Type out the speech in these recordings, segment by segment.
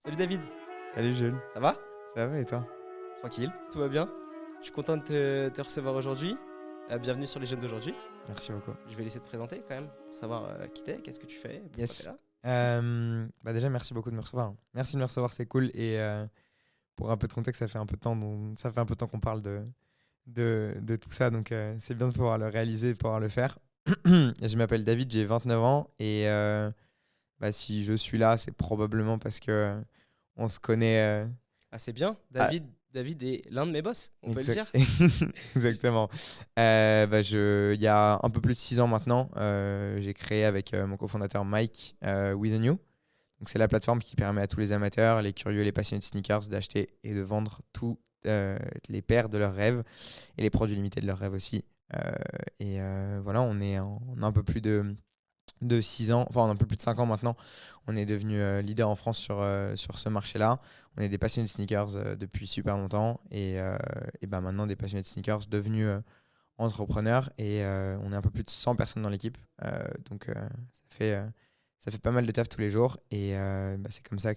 Salut David, Salut Jules, ça va? ça va et toi? Tranquille, tout va bien? Je suis content de te recevoir aujourd'hui. Bienvenue sur les jeunes d'aujourd'hui. Merci beaucoup. Je vais laisser te présenter quand même pour savoir qui t'es, qu'est-ce que tu fais, pourquoi t'es Yes. là. Déjà, merci beaucoup de me recevoir. Merci de me recevoir, c'est cool. Et pour un peu de contexte, ça fait un peu de temps, ça fait un peu de temps qu'on parle de tout ça, donc c'est bien de pouvoir le réaliser, de pouvoir le faire. Je m'appelle David, j'ai 29 ans et si je suis là, c'est probablement parce que on se connaît. Ah c'est bien, Ah, David est l'un de mes boss, on peut le exact- dire. Exactement. Il y a un peu plus de 6 ans maintenant, j'ai créé avec mon cofondateur Mike With a New. Donc, c'est la plateforme qui permet à tous les amateurs, les curieux, les passionnés de sneakers d'acheter et de vendre tous les paires de leurs rêves et les produits limités de leurs rêves aussi. Voilà, on est en un peu plus de 6 ans, enfin en un peu plus de 5 ans maintenant. On est devenu leader en France sur ce marché-là. On est des passionnés de sneakers depuis super longtemps et maintenant des passionnés de sneakers devenus entrepreneurs et on est un peu plus de 100 personnes dans l'équipe. Ça fait pas mal de taf tous les jours et c'est comme ça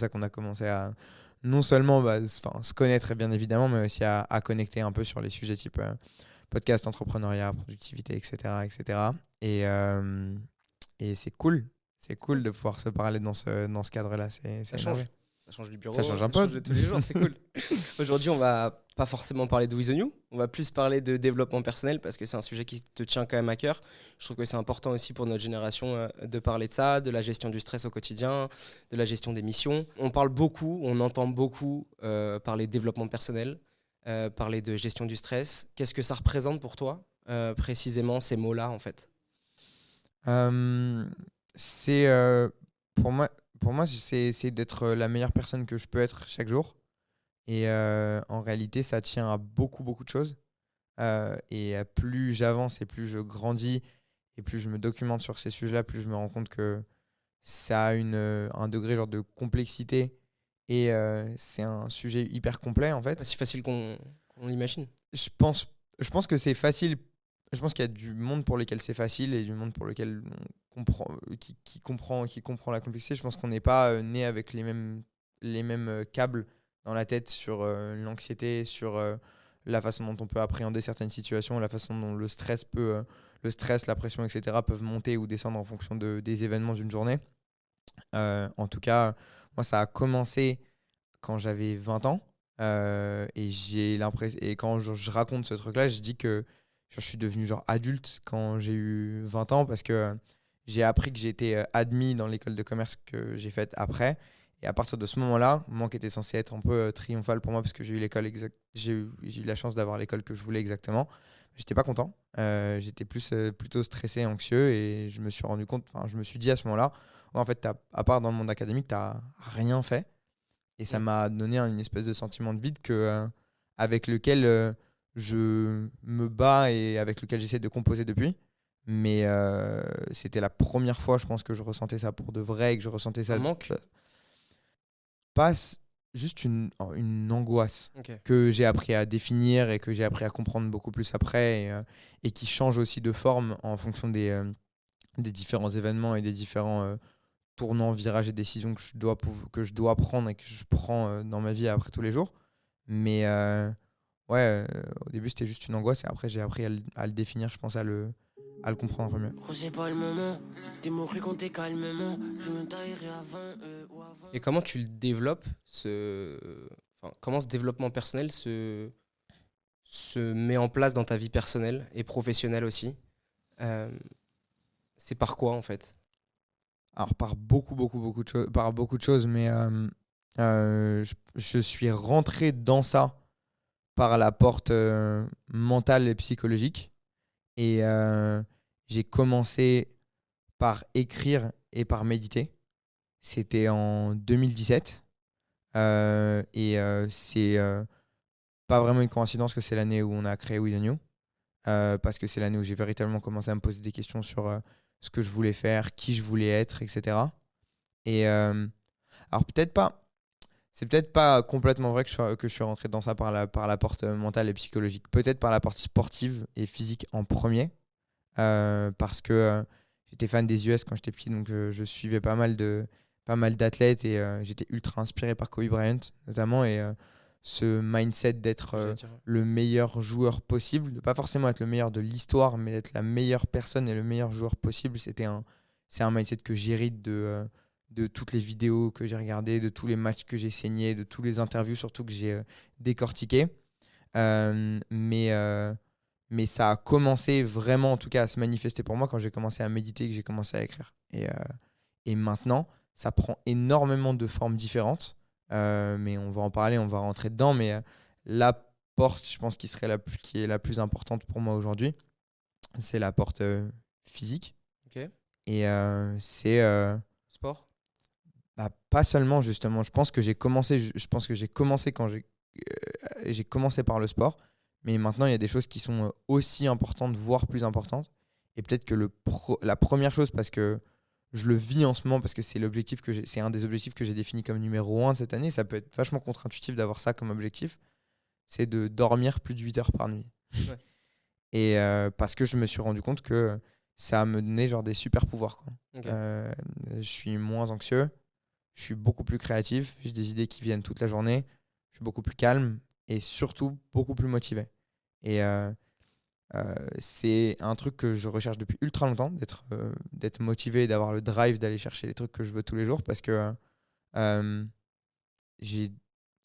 qu'on a commencé à non seulement se connaître bien évidemment, mais aussi à connecter un peu sur les sujets type podcast, entrepreneuriat, productivité, etc. etc. Et, euh, et c'est cool de pouvoir se parler dans ce cadre-là, Ça c'est change. énervé. Ça change du Ça bureau, change un ça peu. change de tous les jours, c'est cool. Aujourd'hui, on va pas forcément parler de With the New, on va plus parler de développement personnel parce que c'est un sujet qui te tient quand même à cœur. Je trouve que c'est important aussi pour notre génération de parler de ça, de la gestion du stress au quotidien, de la gestion des missions. On parle beaucoup, on entend beaucoup parler de développement personnel, parler de gestion du stress. Qu'est-ce que ça représente pour toi, précisément, ces mots-là, en fait? Euh, c'est pour moi, c'est d'être la meilleure personne que je peux être chaque jour. Et en réalité, ça tient à beaucoup, beaucoup de choses. Plus j'avance et plus je grandis et plus je me documente sur ces sujets-là, plus je me rends compte que ça a un degré genre de complexité et c'est un sujet hyper complet en Pas fait. si facile qu'on l'imagine. Je pense, je pense que c'est facile. Je pense qu'il y a du monde pour lequel c'est facile et du monde pour lequel on comprend, qui comprend la complexité. Je pense qu'on n'est pas né avec les mêmes câbles dans la tête sur l'anxiété, sur la façon dont on peut appréhender certaines situations, la façon dont le stress, la pression, etc. peuvent monter ou descendre en fonction des événements d'une journée. En tout cas, moi, ça a commencé quand j'avais 20 ans. Et quand je raconte ce truc-là, je dis que je suis devenu genre adulte quand j'ai eu 20 ans parce que j'ai appris que j'ai été admis dans l'école de commerce que j'ai faite après. Et à partir de ce moment-là, moi qui était censé être un peu triomphal pour moi parce que j'ai eu la chance d'avoir l'école que je voulais exactement, j'étais pas content. J'étais plutôt stressé, anxieux et je me suis rendu compte, enfin, je me suis dit à ce moment-là, ouais, en fait, à part dans le monde académique, t'as rien fait. Et ça Mm. m'a donné une espèce de sentiment de vide avec lequel je me bats et avec lequel j'essaie de composer depuis. Mais c'était la première fois, je pense, que je ressentais ça pour de vrai et que je ressentais Un ça manque? pas juste une angoisse Ok. que j'ai appris à définir et que j'ai appris à comprendre beaucoup plus après et qui change aussi de forme en fonction des différents événements et des différents tournants, virages et décisions que je dois prendre et que je prends dans ma vie après tous les jours. Mais ouais, au début c'était juste une angoisse et après j'ai appris à le définir, je pense, à le comprendre un peu mieux. Gros, c'est pas le moment. T'es mort compter calmement. Je me taillerai à 20 ou à 20. Et comment tu le développes, enfin, comment ce développement personnel se met en place dans ta vie personnelle et professionnelle aussi? Euh, c'est par quoi en fait? Alors par beaucoup, beaucoup, beaucoup de choses, mais je suis rentré dans ça par la porte mentale et psychologique. Et j'ai commencé par écrire et par méditer. C'était en 2017. C'est pas vraiment une coïncidence que c'est l'année où on a créé We The New. Parce que c'est l'année où j'ai véritablement commencé à me poser des questions sur ce que je voulais faire, qui je voulais être, etc. Et alors c'est peut-être pas complètement vrai que je suis rentré dans ça par la porte mentale et psychologique. Peut-être par la porte sportive et physique en premier. Parce que j'étais fan des US quand j'étais petit, donc je suivais pas mal pas mal d'athlètes et j'étais ultra inspiré par Kobe Bryant notamment. Et ce mindset d'être le meilleur joueur possible, de pas forcément être le meilleur de l'histoire, mais d'être la meilleure personne et le meilleur joueur possible, c'est un mindset que j'hérite de toutes les vidéos que j'ai regardées, de tous les matchs que j'ai saignés, de toutes les interviews surtout que j'ai décortiquées. Mais ça a commencé vraiment, en tout cas, à se manifester pour moi quand j'ai commencé à méditer et que j'ai commencé à écrire. Et maintenant, ça prend énormément de formes différentes. Mais on va en parler, on va rentrer dedans. Mais la porte, je pense, qui est la plus importante pour moi aujourd'hui, c'est la porte physique. Ok. Et c'est... Sport. Pas seulement, justement. Je pense que j'ai commencé quand j'ai commencé par le sport. Mais maintenant, il y a des choses qui sont aussi importantes, voire plus importantes. Et peut-être que la première chose, parce que je le vis en ce moment, parce que c'est un des objectifs que j'ai défini comme numéro 1 de cette année. Ça peut être vachement contre-intuitif d'avoir ça comme objectif. C'est de dormir plus de 8 heures par nuit. Ouais. Et parce que je me suis rendu compte que ça me donnait genre des super pouvoirs, quoi. Okay. Je suis moins anxieux, je suis beaucoup plus créatif, j'ai des idées qui viennent toute la journée, je suis beaucoup plus calme et surtout beaucoup plus motivé. Et c'est un truc que je recherche depuis ultra longtemps, d'être motivé, d'avoir le drive d'aller chercher les trucs que je veux tous les jours, parce que j'ai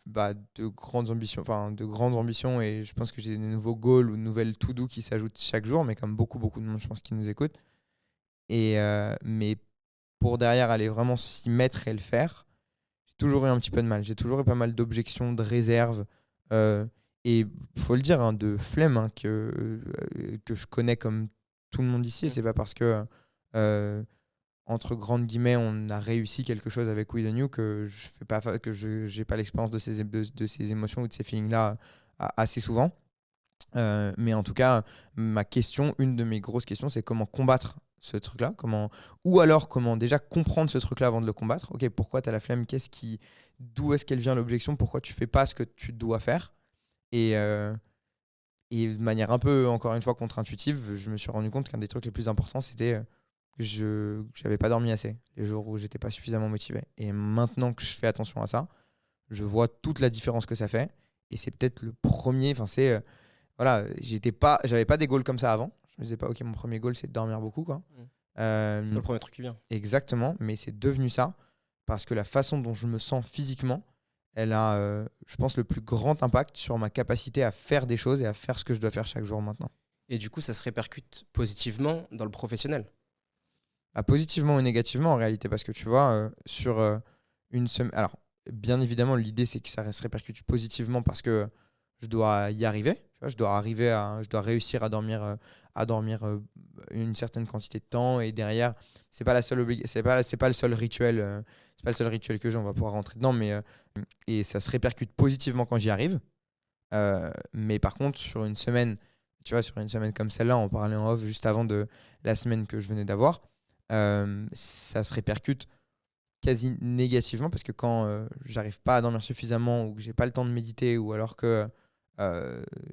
de grandes ambitions et je pense que j'ai des nouveaux goals ou de nouvelles to-do qui s'ajoutent chaque jour, mais comme beaucoup de monde, je pense, qui nous écoute. Et mais pour derrière aller vraiment s'y mettre et le faire, j'ai toujours eu un petit peu de mal. J'ai toujours eu pas mal d'objections, de réserves. Et il faut le dire, hein, de flemme, hein, que je connais comme tout le monde ici. Et c'est pas parce que, entre grandes guillemets, on a réussi quelque chose avec We The New que je n'ai pas l'expérience de ces émotions ou de ces feelings-là assez souvent. Mais en tout cas, une de mes grosses questions, c'est comment combattre ce truc-là, ou alors comment déjà comprendre ce truc-là avant de le combattre. Ok, pourquoi tu as la flemme, d'où est-ce qu'elle vient l'objection, pourquoi tu fais pas ce que tu dois faire. Et de manière un peu, encore une fois, contre-intuitive, je me suis rendu compte qu'un des trucs les plus importants, c'était que je n'avais pas dormi assez les jours où j'étais pas suffisamment motivé. Et maintenant que je fais attention à ça, je vois toute la différence que ça fait. Et c'est peut-être le premier, voilà, j'avais pas des goals comme ça avant. Je me disais pas, ok, mon premier goal, c'est de dormir beaucoup, quoi. C'est le premier truc qui vient. Exactement, mais c'est devenu ça parce que la façon dont je me sens physiquement, elle a, je pense, le plus grand impact sur ma capacité à faire des choses et à faire ce que je dois faire chaque jour maintenant. Et du coup, ça se répercute positivement dans le professionnel? Positivement ou négativement en réalité, parce que tu vois, sur une semaine... Alors, bien évidemment, l'idée, c'est que ça se répercute positivement parce que je dois y arriver. Tu vois, je dois réussir à dormir une certaine quantité de temps, et derrière, c'est pas le seul rituel, c'est pas le seul rituel que j'ai. On va pouvoir rentrer dedans, mais et ça se répercute positivement quand j'y arrive. Mais par contre, sur une semaine comme celle-là, on parlait en off juste avant de la semaine que je venais d'avoir, ça se répercute quasi négativement parce que quand j'arrive pas à dormir suffisamment ou que j'ai pas le temps de méditer ou alors que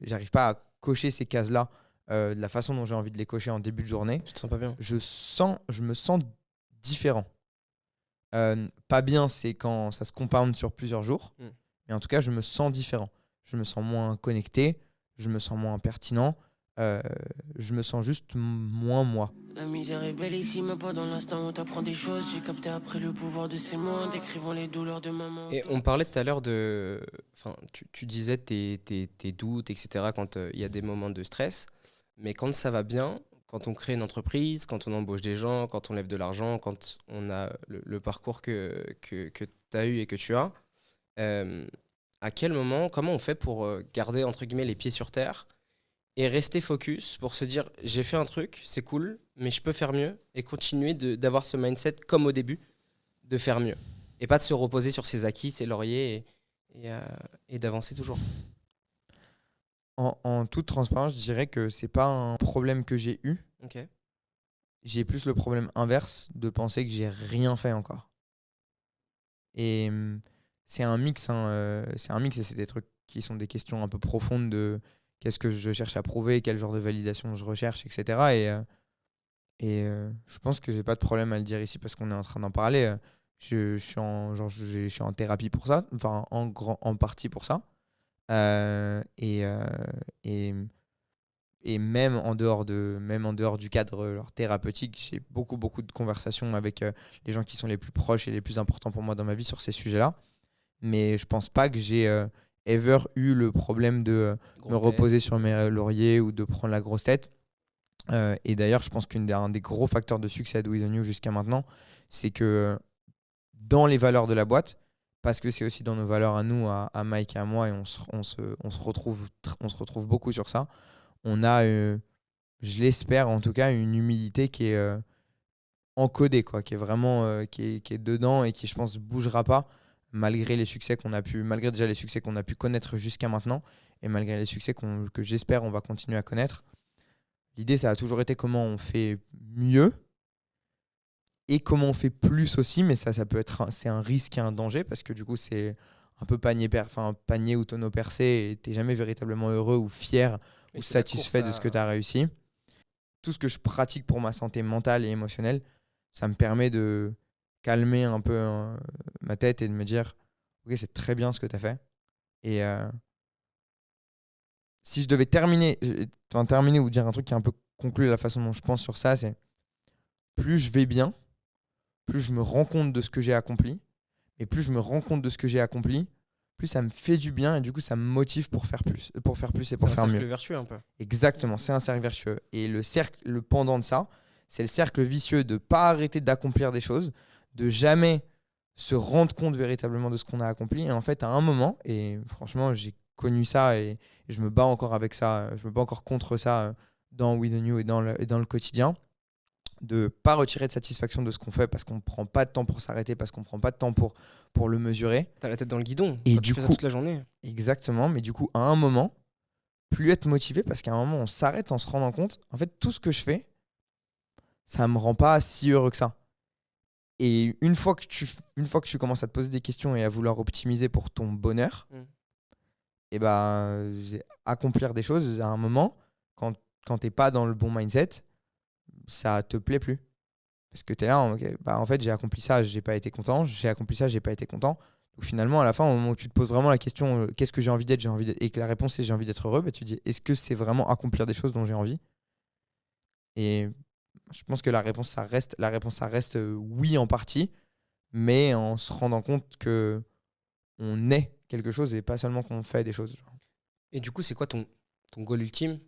j'arrive pas à cocher ces cases-là de la façon dont j'ai envie de les cocher en début de journée, Tu te sens pas bien? je me sens différent. Pas bien, c'est quand ça se compound sur plusieurs jours, mais en tout cas, je me sens différent. Je me sens moins connecté, je me sens moins pertinent, je me sens juste moins moi. La misère est belle ici, mais pas dans l'instant où t'apprends des choses. J'ai capté après le pouvoir de ces mots, décrivant les douleurs de maman. Et on parlait tout à l'heure de... Enfin, tu disais tes doutes, etc. quand il y a des moments de stress. Mais quand ça va bien, quand on crée une entreprise, quand on embauche des gens, quand on lève de l'argent, quand on a le parcours que tu as eu et que tu as, à quel moment, comment on fait pour garder, entre guillemets, les pieds sur terre et rester focus pour se dire j'ai fait un truc, c'est cool, mais je peux faire mieux, et continuer d'avoir ce mindset comme au début, de faire mieux et pas de se reposer sur ses acquis, ses lauriers et d'avancer toujours. En toute transparence, je dirais que c'est pas un problème que j'ai eu. Ok. J'ai plus le problème inverse de penser que j'ai rien fait encore. Et c'est un mix, hein, et c'est des trucs qui sont des questions un peu profondes de qu'est-ce que je cherche à prouver, quel genre de validation je recherche, etc. Et je pense que j'ai pas de problème à le dire ici parce qu'on est en train d'en parler. je suis en thérapie pour ça, enfin en partie pour ça. Euh, et, euh, et, et même en dehors du cadre thérapeutique, j'ai beaucoup de conversations avec les gens qui sont les plus proches et les plus importants pour moi dans ma vie sur ces sujets-là. Mais je pense pas que j'ai ever eu le problème de me Grosse reposer tête. sur mes lauriers ou de prendre la grosse tête. Et d'ailleurs, je pense qu'un des gros facteurs de succès de We The New jusqu'à maintenant, c'est que dans les valeurs de la boîte, parce que c'est aussi dans nos valeurs à nous, à Mike et à moi, et on se retrouve beaucoup sur ça, on a, je l'espère en tout cas, une humilité qui est encodée, quoi, qui est vraiment qui est dedans et qui, je pense, bougera pas malgré les succès malgré déjà les succès qu'on a pu connaître jusqu'à maintenant et malgré les succès que j'espère on va continuer à connaître. L'idée, ça a toujours été comment on fait mieux et comment on fait plus aussi, mais ça peut être c'est un risque et un danger parce que du coup, c'est un peu panier ou tonneau percé et t'es jamais véritablement heureux ou fier Oui, ou c'est la course satisfait de ce que tu as réussi. Tout ce que je pratique pour ma santé mentale et émotionnelle, ça me permet de calmer un peu ma tête et de me dire, ok, c'est très bien ce que tu as fait. Et si je devais terminer ou dire un truc qui est un peu conclu la façon dont je pense sur ça, c'est plus je vais bien, plus je me rends compte de ce que j'ai accompli. Et plus je me rends compte de ce que j'ai accompli, plus ça me fait du bien et du coup ça me motive pour faire plus et pour C'est un faire cercle mieux. vertueux un peu. Exactement, c'est un cercle vertueux. Et le pendant de ça, c'est le cercle vicieux de pas arrêter d'accomplir des choses, de jamais se rendre compte véritablement de ce qu'on a accompli. Et en fait, à un moment, et franchement, j'ai connu ça et je me bats encore avec ça, je me bats encore contre ça dans We The New et dans le quotidien, de pas retirer de satisfaction de ce qu'on fait parce qu'on prend pas de temps pour s'arrêter, parce qu'on prend pas de temps pour le mesurer. T'as la tête dans le guidon. Et Quand tu du fais ça coup, toute la journée. exactement, mais du coup, à un moment, plus être motivé parce qu'à un moment, on s'arrête en se rendant compte, en fait, tout ce que je fais, ça me rend pas si heureux que ça. Et une fois que tu commences à te poser des questions et à vouloir optimiser pour ton bonheur, Mm. et ben, accomplir des choses à un moment, quand t'es pas dans le bon mindset, ça te plaît plus. Parce que tu es là, ok, bah, en fait, j'ai accompli ça, j'ai pas été content, j'ai accompli ça, j'ai pas été content. Donc finalement, à la fin, au moment où tu te poses vraiment la question, qu'est-ce que j'ai envie d'être, et que la réponse est j'ai envie d'être heureux, bah, tu te dis, est-ce que c'est vraiment accomplir des choses dont j'ai envie? Et je pense que la réponse, ça reste oui en partie, mais en se rendant compte que on est quelque chose et pas seulement qu'on fait des choses. Genre. Et du coup, c'est quoi ton goal ultime?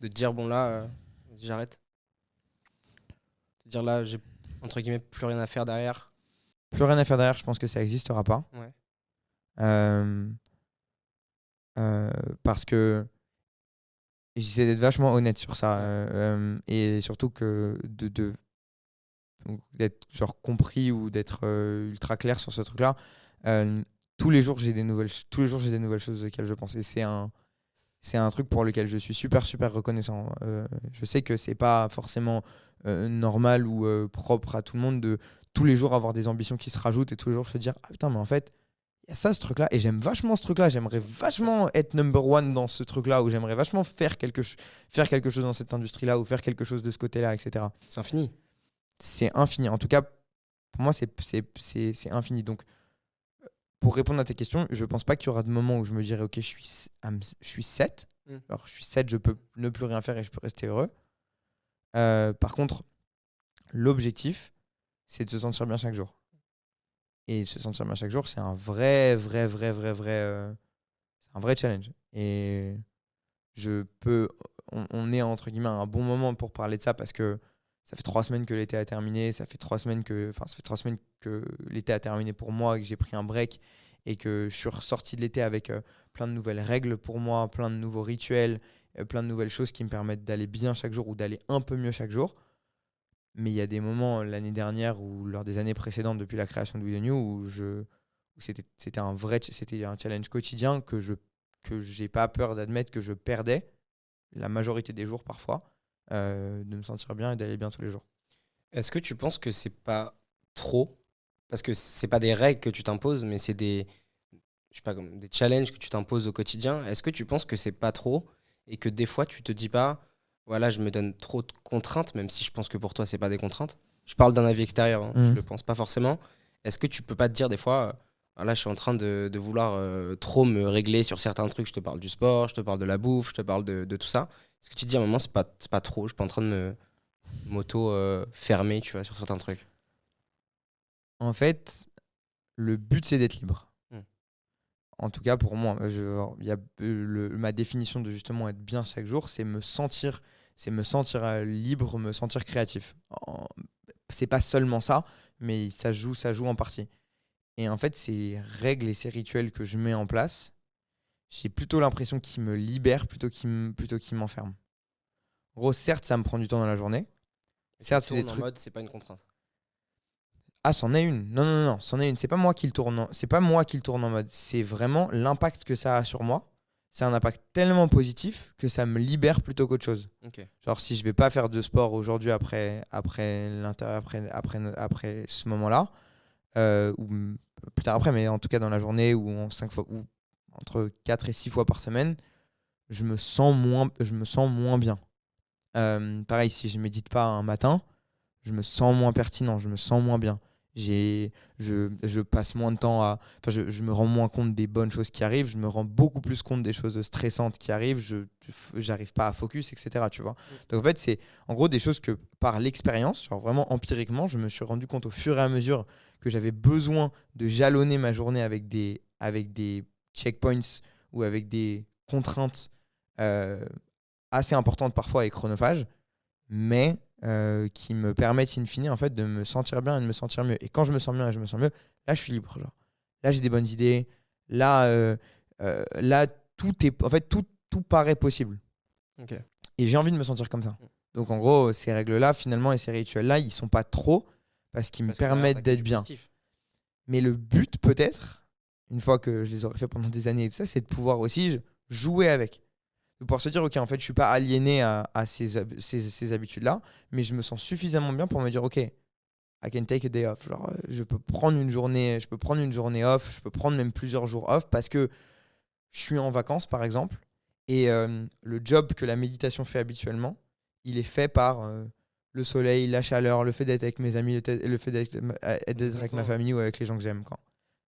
De te dire, bon là, vas-y, j'arrête. De te dire là, j'ai entre guillemets plus rien à faire derrière. Plus rien à faire derrière, je pense que ça n'existera pas. Ouais. Euh, parce que j'essaie d'être vachement honnête sur ça. Et surtout que d'être genre compris ou d'être ultra clair sur ce truc-là. Tous les jours, tous les jours, j'ai des nouvelles choses auxquelles je pense. Et c'est un truc pour lequel je suis super reconnaissant. Je sais que c'est pas forcément normal ou propre à tout le monde de tous les jours avoir des ambitions qui se rajoutent et tous les jours se dire ah putain mais en fait il y a ça ce truc là et j'aime vachement ce truc là, j'aimerais vachement être number one dans ce truc là ou j'aimerais vachement faire quelque chose dans cette industrie là ou faire quelque chose de ce côté là, etc. C'est infini. C'est infini, en tout cas pour moi c'est infini. Donc pour répondre à tes questions, je pense pas qu'il y aura de moments où je me dirai ok je suis 7. Mm. Alors je suis 7, je peux ne plus rien faire et je peux rester heureux. Par contre, l'objectif, c'est de se sentir bien chaque jour. Et se sentir bien chaque jour, c'est un vrai c'est un vrai challenge. Et on est entre guillemets à un bon moment pour parler de ça parce que ça fait 3 semaines que l'été a terminé, ça fait 3 semaines que l'été a terminé pour moi, que j'ai pris un break et que je suis ressorti de l'été avec plein de nouvelles règles pour moi, plein de nouveaux rituels, plein de nouvelles choses qui me permettent d'aller bien chaque jour ou d'aller un peu mieux chaque jour. Mais il y a des moments l'année dernière ou lors des années précédentes depuis la création de We The New où c'était un challenge quotidien que j'ai pas peur d'admettre que je perdais la majorité des jours parfois, de me sentir bien et d'aller bien tous les jours. Est-ce que tu penses que c'est pas trop? Parce que c'est pas des règles que tu t'imposes, mais c'est je sais pas, comme des challenges que tu t'imposes au quotidien. Est-ce que tu penses que c'est pas trop et que des fois tu te dis pas, voilà, je me donne trop de contraintes, même si je pense que pour toi c'est pas des contraintes. Je parle d'un avis extérieur, hein, je le pense pas forcément. Est-ce que tu peux pas te dire des fois, là, je suis en train de vouloir trop me régler sur certains trucs. Je te parle du sport, je te parle de la bouffe, je te parle de tout ça. Est-ce que tu te dis à un moment, c'est pas trop, je suis pas en train de m'auto fermer, tu vois, sur certains trucs. En fait, le but, c'est d'être libre. Hmm. En tout cas, pour moi, ma définition de justement être bien chaque jour, c'est me sentir libre, me sentir créatif. C'est pas seulement ça, mais ça joue en partie. Et en fait, ces règles et ces rituels que je mets en place, j'ai plutôt l'impression qu'ils me libèrent plutôt qu'ils m'enferment. En gros, certes, ça me prend du temps dans la journée. Certes, c'est des en trucs. mode, c'est pas une contrainte. Ah, c'en est une. Non, non, non, c'en est une. C'est pas moi qui le tourne. C'est pas moi qui le tourne en mode. C'est vraiment l'impact que ça a sur moi. C'est un impact tellement positif que ça me libère plutôt qu'autre chose. Ok. Genre, si je vais pas faire de sport aujourd'hui après ce moment-là, ou plus tard après, mais en tout cas dans la journée ou en 5 fois, ou entre 4 et 6 fois par semaine, je me sens moins bien. Pareil, si je médite pas un matin, je me sens moins pertinent, je me sens moins bien. Je passe moins de temps je me rends moins compte des bonnes choses qui arrivent, je me rends beaucoup plus compte des choses stressantes qui arrivent, j'arrive pas à focus, etc. Tu vois. Donc en fait, c'est en gros des choses que par l'expérience, genre vraiment empiriquement, je me suis rendu compte au fur et à mesure que j'avais besoin de jalonner ma journée avec des checkpoints ou avec des contraintes assez importantes parfois et chronophages, mais qui me permettent in fine en fait de me sentir bien et de me sentir mieux. Et quand je me sens bien et je me sens mieux, là je suis libre. Genre. Là j'ai des bonnes idées. Là tout paraît possible. Ok. Et j'ai envie de me sentir comme ça. Donc en gros, ces règles-là finalement et ces rituels-là, ils sont pas trop parce qu'ils me Parce que derrière, t'as permettent que du d'être bien. positif. Mais le but peut-être, une fois que je les aurais fait pendant des années et tout ça, c'est de pouvoir aussi jouer avec. De pouvoir se dire, ok, en fait, je suis pas aliéné à ces habitudes-là, mais je me sens suffisamment bien pour me dire, ok, I can take a day off. Genre, je peux prendre une journée off, je peux prendre même plusieurs jours off parce que je suis en vacances, par exemple, et le job que la méditation fait habituellement, il est fait par le soleil, la chaleur, le fait d'être avec mes amis, le fait d'être avec ma famille ou avec les gens que j'aime, quoi.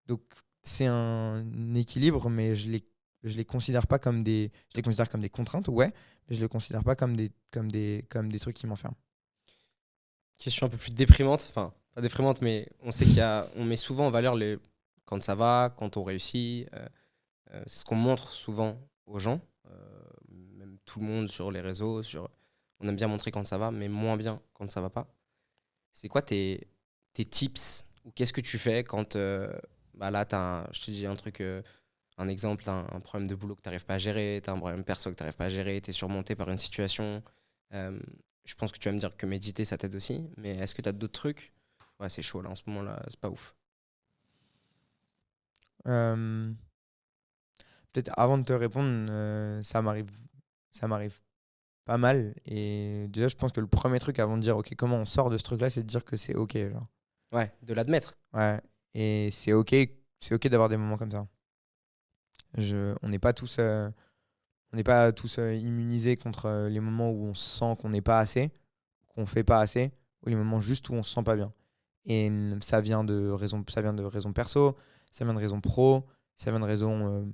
Donc, c'est un équilibre, mais je les considère pas comme je les considère comme des contraintes, ouais, mais je les considère pas comme des trucs qui m'enferment. Question un peu plus déprimante, enfin pas déprimante, mais on sait on met souvent en valeur quand ça va, quand on réussit. C'est ce qu'on montre souvent aux gens, même tout le monde sur les réseaux. On aime bien montrer quand ça va, mais moins bien quand ça va pas. C'est quoi tes tips ou qu'est-ce que tu fais quand là, je te dis un truc, un exemple, un problème de boulot que tu n'arrives pas à gérer, tu as un problème perso que tu n'arrives pas à gérer, tu es surmonté par une situation. euh, je pense que tu vas me dire que méditer, ça t'aide aussi, mais est-ce que tu as d'autres trucs? Ouais, c'est chaud là, en ce moment-là, c'est pas ouf. Euh, Peut-être avant de te répondre, ça m'arrive pas mal. Et déjà, je pense que le premier truc avant de dire, ok, comment on sort de ce truc-là, c'est de dire que c'est ok, genre. Ouais, de l'admettre. Ouais. Et c'est ok d'avoir des moments comme ça. On n'est pas tous, immunisés contre les moments où on sent qu'on n'est pas assez, qu'on fait pas assez, ou les moments juste où on se sent pas bien. Et ça vient de raisons perso, ça vient de raisons pro, ça vient de raisons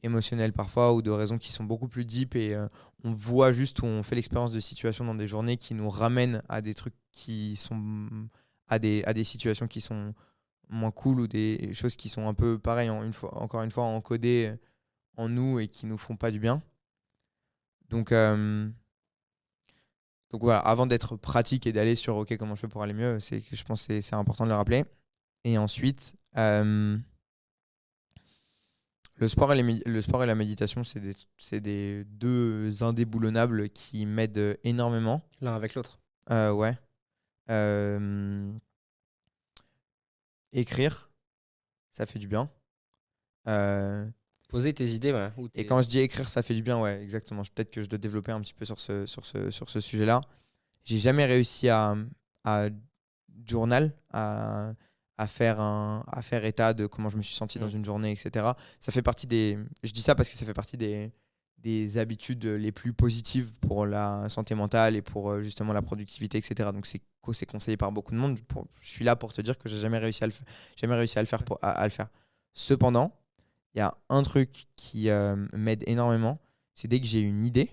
émotionnelles parfois, ou de raisons qui sont beaucoup plus deep. Et on voit juste où on fait l'expérience de situations dans des journées qui nous ramènent à des trucs qui sont à des situations qui sont moins cool, ou des choses qui sont un peu pareil, encore une fois encodées en nous et qui nous font pas du bien. Donc, donc voilà, avant d'être pratique et d'aller sur OK, comment je fais pour aller mieux, je pense que c'est important de le rappeler. Et ensuite, le sport et la méditation, c'est des deux indéboulonnables qui m'aident énormément. L'un avec l'autre. Ouais. Euh, Écrire, ça fait du bien. Euh, Poser tes idées, ouais. Et quand je dis écrire, ça fait du bien, ouais, exactement. Peut-être que je dois développer un petit peu sur ce sujet-là. J'ai jamais réussi à journal, à faire état de comment je me suis senti dans une journée, etc. Ça fait partie je dis ça parce que ça fait partie des habitudes les plus positives pour la santé mentale et pour justement la productivité, etc. Donc c'est conseillé par beaucoup de monde. Je suis là pour te dire que j'ai jamais réussi à le faire à le faire. Cependant, il y a un truc qui m'aide énormément, c'est dès que j'ai une idée,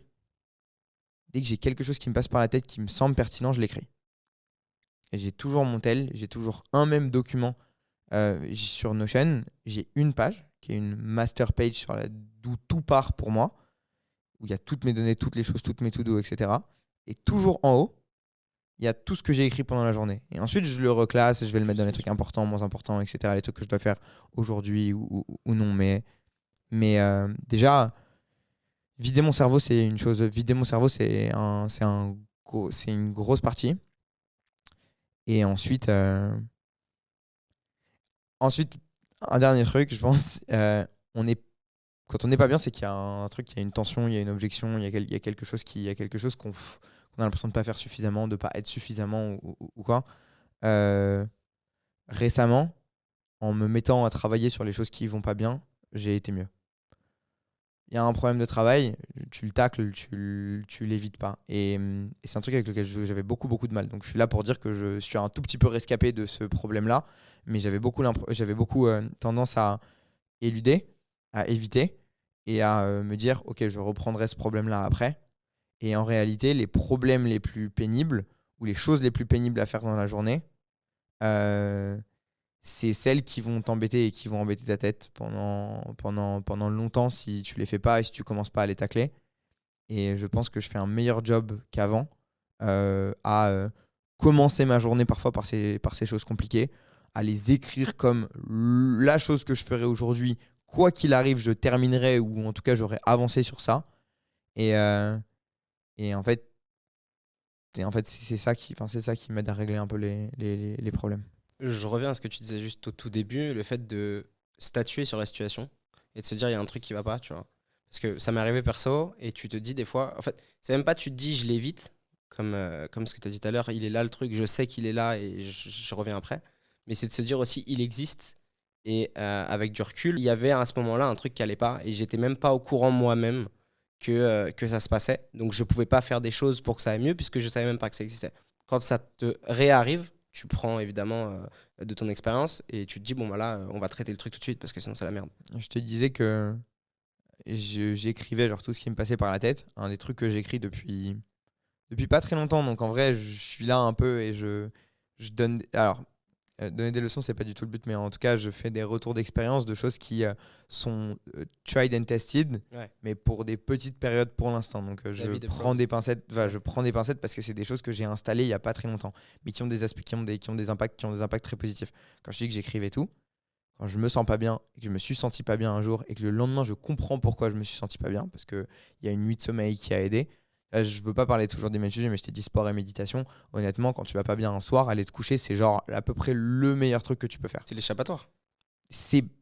dès que j'ai quelque chose qui me passe par la tête qui me semble pertinent, je l'écris. Et j'ai toujours mon tel, j'ai toujours un même document sur Notion. J'ai une page qui est une master page d'où tout part pour moi, où il y a toutes mes données, toutes les choses, toutes mes to-do, etc. Et toujours en haut, il y a tout ce que j'ai écrit pendant la journée. Et ensuite, je le reclasse, je vais le mettre dans les trucs importants, moins importants, etc. Les trucs que je dois faire aujourd'hui ou non. Mais déjà, vider mon cerveau, c'est une chose. Vider mon cerveau, c'est une grosse partie. Et ensuite, un dernier truc, je pense, quand on n'est pas bien, c'est qu'il y a un truc, il y a une tension, il y a une objection, il y a quelque chose qu'on a l'impression de ne pas faire suffisamment, de ne pas être suffisamment ou quoi. Récemment, en me mettant à travailler sur les choses qui vont pas bien, j'ai été mieux. Il y a un problème de travail, tu le tacles, tu l'évites pas. Et c'est un truc avec lequel j'avais beaucoup de mal. Donc je suis là pour dire que je suis un tout petit peu rescapé de ce problème-là, mais j'avais beaucoup tendance à éluder, à éviter et à me dire ok, je reprendrai ce problème-là après. Et en réalité, les problèmes les plus pénibles ou les choses les plus pénibles à faire dans la journée, c'est celles qui vont t'embêter et qui vont embêter ta tête pendant longtemps si tu les fais pas et si tu commences pas à les tacler. Et je pense que je fais un meilleur job qu'avant à commencer ma journée parfois par ces choses compliquées, à les écrire comme la chose que je ferai aujourd'hui. Quoi qu'il arrive, je terminerai ou en tout cas, j'aurai avancé sur ça. Et en fait, c'est ça qui m'aide à régler un peu les problèmes. Je reviens à ce que tu disais juste au tout début, le fait de statuer sur la situation et de se dire il y a un truc qui va pas, tu vois. Parce que ça m'est arrivé perso et tu te dis des fois, en fait, c'est même pas tu te dis je l'évite, comme ce que tu as dit tout à l'heure, il est là le truc, je sais qu'il est là et je reviens après. Mais c'est de se dire aussi il existe et avec du recul, il y avait à ce moment-là un truc qui allait pas et j'étais même pas au courant moi-même que ça se passait. Donc je pouvais pas faire des choses pour que ça aille mieux puisque je savais même pas que ça existait. Quand ça te réarrive, tu prends évidemment de ton expérience et tu te dis bon bah là on va traiter le truc tout de suite parce que sinon c'est la merde. Je te disais que j'écrivais genre tout ce qui me passait par la tête. Un des trucs que j'écris depuis pas très longtemps. Donc en vrai, je suis là un peu et je donne. Alors, donner des leçons, c'est pas du tout le but, mais en tout cas, je fais des retours d'expérience de choses qui sont tried and tested, Ouais. mais pour des petites périodes pour l'instant. Donc je prends des pincettes. Je prends des pincettes parce que c'est des choses que j'ai installées il y a pas très longtemps, mais qui ont des aspects, qui ont des impacts très positifs. Quand je dis que j'écrivais tout, quand je me sens pas bien et que je me suis senti pas bien un jour et que le lendemain je comprends pourquoi je me suis senti pas bien parce que il y a une nuit de sommeil qui a aidé. Là, je veux pas parler toujours des mêmes sujets, mais je t'ai dit sport et méditation. Honnêtement, quand tu vas pas bien un soir, aller te coucher, c'est genre à peu près le meilleur truc que tu peux faire. C'est l'échappatoire.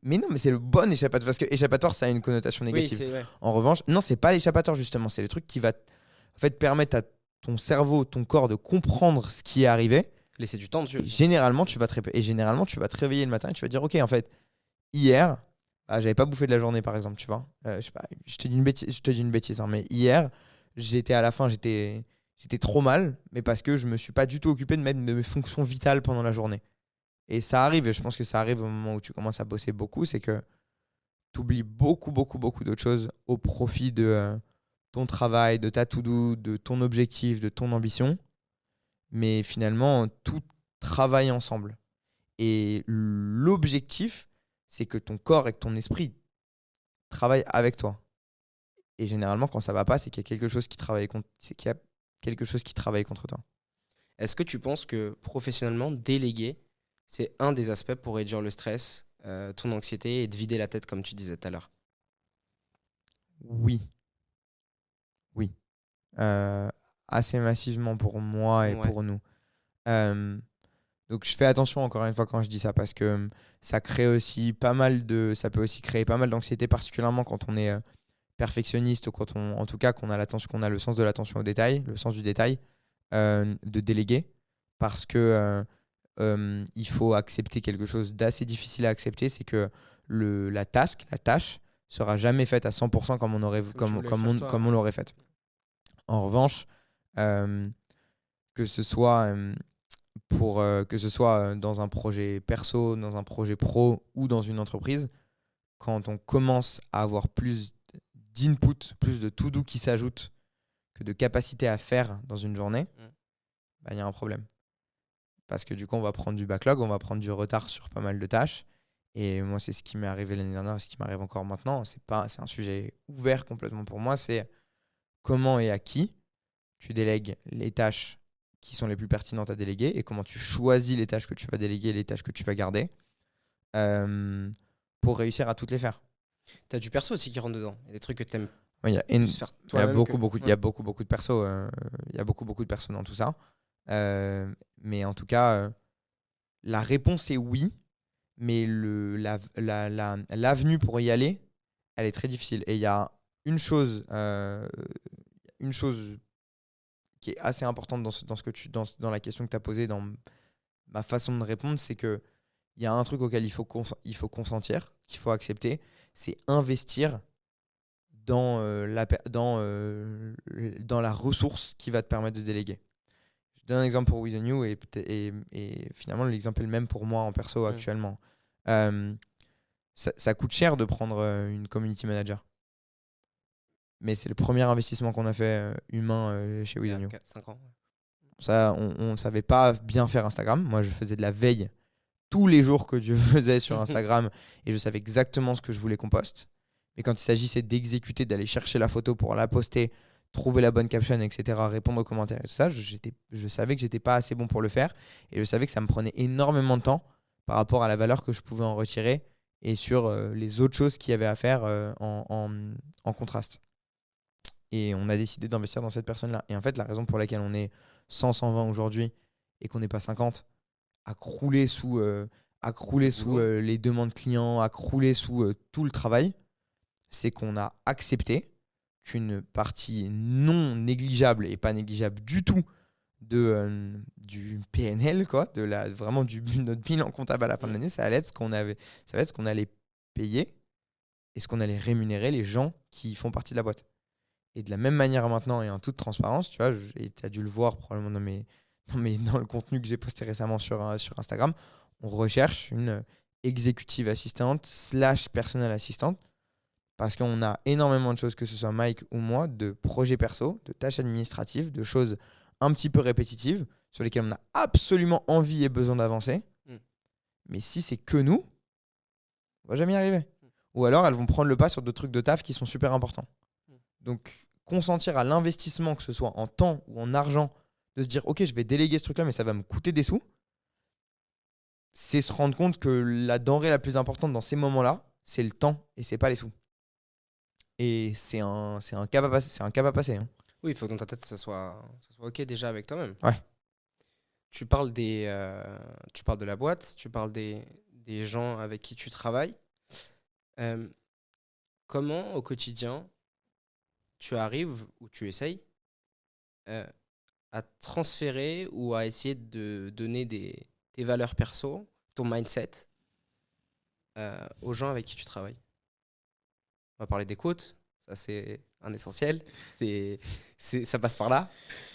Mais non, mais c'est le bon échappatoire parce que échappatoire, ça a une connotation négative. Oui, ouais. En revanche, non, c'est pas l'échappatoire justement, c'est le truc qui va en fait permettre à ton cerveau, ton corps de comprendre ce qui est arrivé. Laisser du temps dessus. Et généralement, tu vas te réveiller le matin et tu vas dire OK, en fait, hier, j'avais pas bouffé de la journée par exemple, tu vois. Je sais pas, je te dis une bêtise hein, mais hier, à la fin, j'étais trop mal, mais parce que je me suis pas du tout occupé de mes fonctions vitales pendant la journée. Et ça arrive, et je pense que ça arrive au moment où tu commences à bosser beaucoup, c'est que tu oublies beaucoup d'autres choses au profit de ton travail, de ta to-do, de ton objectif, de ton ambition. Mais finalement, tout travaille ensemble. Et l'objectif, c'est que ton corps et que ton esprit travaillent avec toi. Et généralement, quand ça va pas, c'est qu'il y a quelque chose qui travaille contre toi. Est-ce que tu penses que professionnellement, déléguer, c'est un des aspects pour réduire le stress, ton anxiété et de vider la tête comme tu disais tout à l'heure? Oui. Assez massivement pour moi et Ouais. pour nous. Donc je fais attention encore une fois quand je dis ça parce que ça peut aussi créer pas mal d'anxiété, particulièrement quand on est perfectionniste ou en tout cas qu'on a le sens de l'attention au détail, le sens du détail, de déléguer parce que il faut accepter quelque chose d'assez difficile à accepter, c'est que la tâche sera jamais faite à 100% comme on l'aurait faite. En revanche, que ce soit dans un projet perso, dans un projet pro ou dans une entreprise, quand on commence à avoir plus d'input, plus de to-do qui s'ajoutent que de capacité à faire dans une journée, il y a un problème. Parce que du coup, on va prendre du backlog, on va prendre du retard sur pas mal de tâches. Et moi, c'est ce qui m'est arrivé l'année dernière et ce qui m'arrive encore maintenant. C'est un sujet ouvert complètement pour moi. C'est comment et à qui tu délègues les tâches qui sont les plus pertinentes à déléguer et comment tu choisis les tâches que tu vas déléguer et les tâches que tu vas garder pour réussir à toutes les faire. T'as du perso aussi qui rentre dedans. Il y a des trucs que t'aimes Ouais, il y a faire il y a toi-même. beaucoup de persos. Il y a beaucoup de persos dans tout ça. Mais en tout cas, la réponse est oui. Mais l'avenue pour y aller, elle est très difficile. Et il y a une chose qui est assez importante dans la question que tu as posée, dans ma façon de répondre, c'est qu'il y a un truc auquel il faut consentir, qu'il faut accepter, c'est investir dans la ressource qui va te permettre de déléguer. Je donne un exemple pour With You et finalement l'exemple est le même pour moi en perso actuellement. Ça coûte cher de prendre une community manager. Mais c'est le premier investissement qu'on a fait humain chez With You. 5 ans. Ça, on ne savait pas bien faire Instagram. Moi, je faisais de la veille tous les jours que Dieu faisait sur Instagram et je savais exactement ce que je voulais qu'on poste. Mais quand il s'agissait d'exécuter, d'aller chercher la photo pour la poster, trouver la bonne caption, etc., répondre aux commentaires et tout ça, je savais que j'étais pas assez bon pour le faire et je savais que ça me prenait énormément de temps par rapport à la valeur que je pouvais en retirer et sur les autres choses qu'il y avait à faire en contraste. Et on a décidé d'investir dans cette personne-là. Et en fait, la raison pour laquelle on est 100-120 aujourd'hui et qu'on n'est pas 50, à crouler sous les demandes clients, à crouler sous tout le travail, c'est qu'on a accepté qu'une partie non négligeable et pas négligeable du tout du PNL, quoi, vraiment notre bilan comptable à la fin de l'année, ça allait être ce qu'on allait payer et ce qu'on allait rémunérer les gens qui font partie de la boîte. Et de la même manière maintenant et en toute transparence, tu vois, tu as dû le voir probablement dans le contenu que j'ai posté récemment sur Instagram, on recherche une executive assistante / personnel assistante parce qu'on a énormément de choses, que ce soit Mike ou moi, de projets perso, de tâches administratives, de choses un petit peu répétitives sur lesquelles on a absolument envie et besoin d'avancer. Mais si c'est que nous, on va jamais y arriver. Ou alors elles vont prendre le pas sur d'autres trucs de taf qui sont super importants. Donc consentir à l'investissement, que ce soit en temps ou en argent, de se dire ok, je vais déléguer ce truc-là, mais ça va me coûter des sous, c'est se rendre compte que la denrée la plus importante dans ces moments-là, c'est le temps et c'est pas les sous. Et c'est un cap à passer. Hein. Oui, il faut que dans ta tête, ça soit OK déjà avec toi-même. Ouais. Tu parles de la boîte, tu parles des gens avec qui tu travailles. Comment, au quotidien, tu arrives ou tu essayes à transférer ou à essayer de donner tes valeurs perso, ton mindset aux gens avec qui tu travailles? On va parler d'écoute, ça c'est un essentiel. Ça passe par là,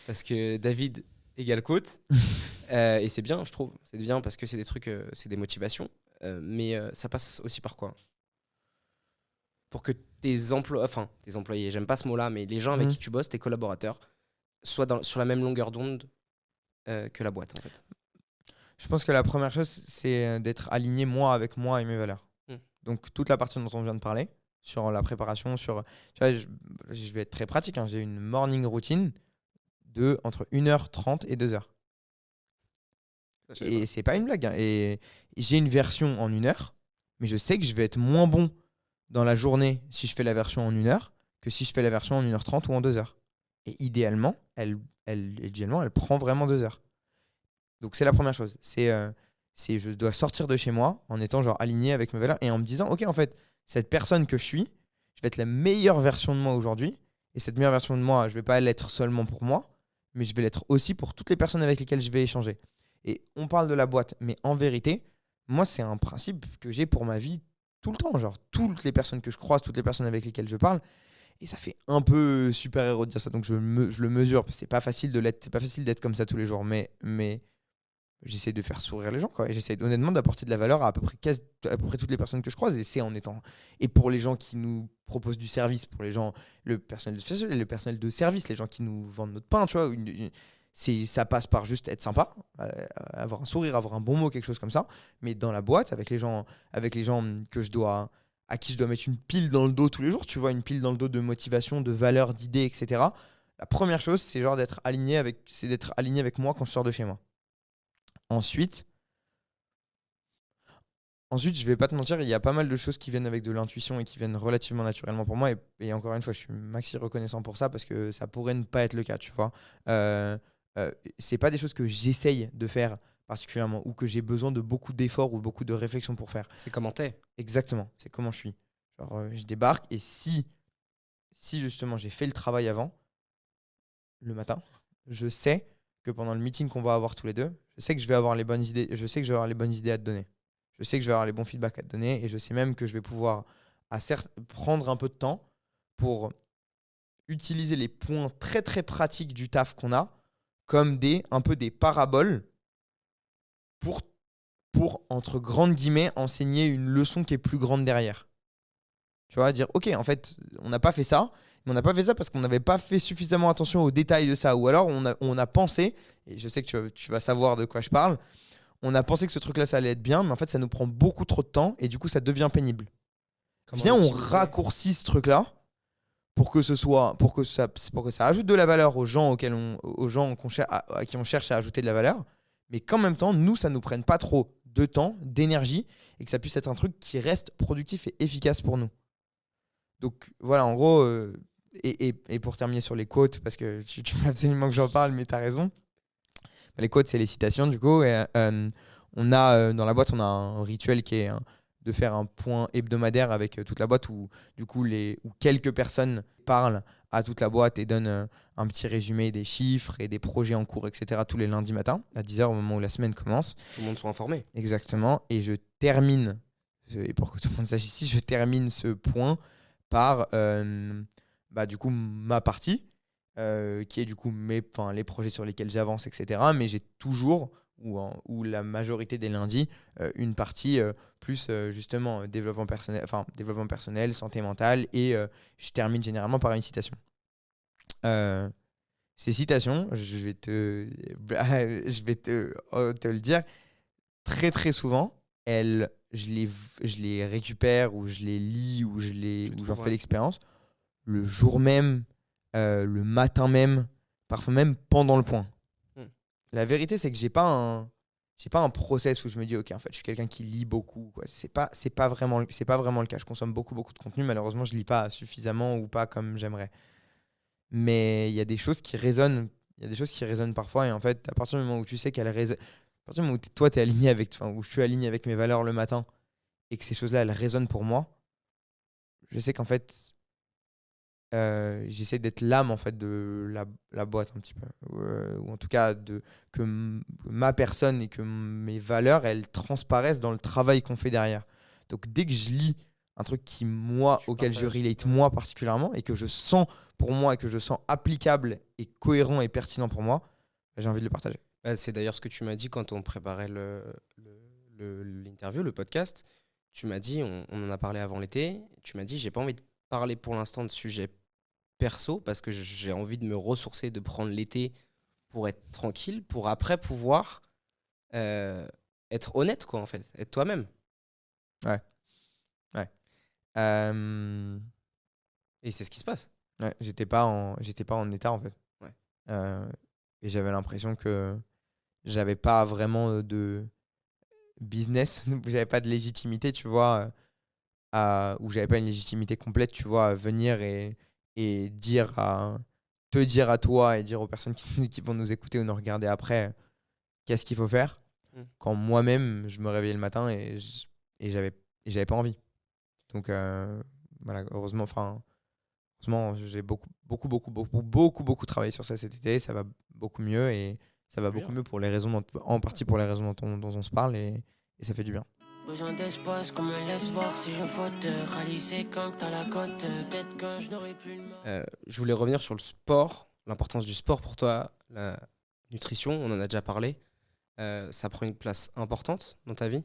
parce que David égale coach. Et c'est bien, je trouve. C'est bien parce que c'est des trucs, c'est des motivations. Mais ça passe aussi par quoi? Pour que tes employés, j'aime pas ce mot-là, mais les gens avec qui tu bosses, tes collaborateurs, soient sur la même longueur d'onde que la boîte, en fait. Je pense que la première chose, c'est d'être aligné moi avec moi et mes valeurs. Donc toute la partie dont on vient de parler, sur la préparation, tu vois, je vais être très pratique, hein, j'ai une morning routine de entre 1h30 et 2h. Et c'est pas une blague. Hein. Et j'ai une version en 1 heure, mais je sais que je vais être moins bon dans la journée si je fais la version en 1 heure que si je fais la version en 1h30 ou en 2h. Et idéalement, elle prend vraiment 2 heures. Donc c'est la première chose. Je dois sortir de chez moi en étant genre aligné avec mes valeurs et en me disant, ok, en fait, cette personne que je suis, je vais être la meilleure version de moi aujourd'hui. Et cette meilleure version de moi, je ne vais pas l'être seulement pour moi, mais je vais l'être aussi pour toutes les personnes avec lesquelles je vais échanger. Et on parle de la boîte, mais en vérité, moi, c'est un principe que j'ai pour ma vie tout le temps, genre toutes les personnes que je croise, toutes les personnes avec lesquelles je parle. Et ça fait un peu super-héros de dire ça, donc je le mesure. Parce que c'est pas facile d'être comme ça tous les jours, mais j'essaie de faire sourire les gens, quoi. Et j'essaie honnêtement d'apporter de la valeur à peu près toutes les personnes que je croise. Et c'est en étant. Et pour les gens qui nous proposent du service, pour les gens, le personnel de service, les gens qui nous vendent notre pain, tu vois, ça passe par juste être sympa, avoir un sourire, avoir un bon mot, quelque chose comme ça. Mais dans la boîte, avec les gens à qui je dois mettre une pile dans le dos tous les jours, tu vois, une pile dans le dos de motivation, de valeurs, d'idées, etc. La première chose, c'est genre d'être aligné avec moi quand je sors de chez moi. Ensuite, je vais pas te mentir, il y a pas mal de choses qui viennent avec de l'intuition et qui viennent relativement naturellement pour moi. Et encore une fois, je suis maxi reconnaissant pour ça parce que ça pourrait ne pas être le cas, tu vois. C'est pas des choses que j'essaye de faire particulièrement ou que j'ai besoin de beaucoup d'efforts ou beaucoup de réflexion pour faire. C'est comment t'es. Exactement, c'est comment je suis. Genre, je débarque et si justement j'ai fait le travail avant, le matin, je sais que pendant le meeting qu'on va avoir tous les deux, je sais que je vais avoir les bonnes idées, je sais que je vais avoir les bonnes idées à te donner. Je sais que je vais avoir les bons feedbacks à te donner et je sais même que je vais pouvoir prendre un peu de temps pour utiliser les points très très pratiques du taf qu'on a comme un peu des paraboles pour entre grandes guillemets, enseigner une leçon qui est plus grande derrière. Tu vois, dire, ok, en fait, on n'a pas fait ça, mais on n'a pas fait ça parce qu'on n'avait pas fait suffisamment attention aux détails de ça. Ou alors, on a pensé, et je sais que tu vas savoir de quoi je parle, on a pensé que ce truc-là, ça allait être bien, mais en fait, ça nous prend beaucoup trop de temps, et du coup, ça devient pénible. Viens, on raccourcit ce truc-là pour que ça ajoute de la valeur aux gens à qui on cherche à ajouter de la valeur, mais qu'en même temps, nous, ça nous prenne pas trop de temps, d'énergie, et que ça puisse être un truc qui reste productif et efficace pour nous. Donc voilà, en gros, et pour terminer sur les quotes, parce que tu veux absolument que j'en parle, mais tu as raison. Les quotes, c'est les citations, du coup. Et, dans la boîte, on a un rituel qui est de faire un point hebdomadaire avec toute la boîte où, du coup, où quelques personnes parlent à toute la boîte et donnent un petit résumé des chiffres et des projets en cours, etc. tous les lundis matins, à 10h, au moment où la semaine commence. Tout le monde soit informé. Exactement. Et je termine, et pour que tout le monde sache ici, je termine ce point par du coup ma partie qui est du coup les projets sur lesquels j'avance, etc. Mais j'ai toujours ou la majorité des lundis une partie plus justement développement personnel, santé mentale, et je termine généralement par une citation. Ces citations, je vais te le dire, très très souvent, je les récupère ou je les lis ou j'en fais l'expérience le jour même, le matin même, parfois même pendant le point. La vérité, c'est que j'ai pas un process où je me dis ok, en fait, je suis quelqu'un qui lit beaucoup, quoi. C'est pas vraiment le cas. Je consomme beaucoup de contenu. Malheureusement, je lis pas suffisamment ou pas comme j'aimerais. Mais il y a des choses qui résonnent. Il y a des choses qui résonnent parfois, et en fait, à partir du moment où tu sais qu'elles résonnent, à partir du moment où toi, t'es aligné où je suis aligné avec mes valeurs le matin et que ces choses-là, elles résonnent pour moi, je sais qu'en fait, j'essaie d'être l'âme en fait de la boîte un petit peu, ou en tout cas que ma personne et que mes valeurs, elles transparaissent dans le travail qu'on fait derrière. Donc dès que je lis un truc auquel je relate moi particulièrement et que je sens pour moi et que je sens applicable et cohérent et pertinent pour moi, j'ai envie de le partager. C'est d'ailleurs ce que tu m'as dit quand on préparait l'interview, le podcast. Tu m'as dit, on en a parlé avant l'été, tu m'as dit j'ai pas envie de parler pour l'instant de sujets perso parce que j'ai envie de me ressourcer, de prendre l'été pour être tranquille, pour après pouvoir être honnête, quoi, en fait, être toi-même. Ouais. Et c'est ce qui se passe. Ouais, j'étais pas en état en fait. Ouais. Et j'avais l'impression que j'avais pas vraiment de business, j'avais pas de légitimité, tu vois, ou j'avais pas une légitimité complète, tu vois, à venir et te dire à toi et dire aux personnes qui vont nous écouter ou nous regarder après qu'est-ce qu'il faut faire, quand moi-même je me réveillais le matin et j'avais pas envie. Donc voilà, heureusement j'ai beaucoup travaillé sur ça cet été, ça va beaucoup mieux, et ça va beaucoup mieux en partie pour les raisons dont on se parle, et ça fait du bien. Besoin d'espace qu'on me laisse voir si je faute. Réaliser quand t'as la cote. Peut-être que je n'aurai plus le mal. Je voulais revenir sur le sport, l'importance du sport pour toi, la nutrition, on en a déjà parlé. Ça prend une place importante dans ta vie.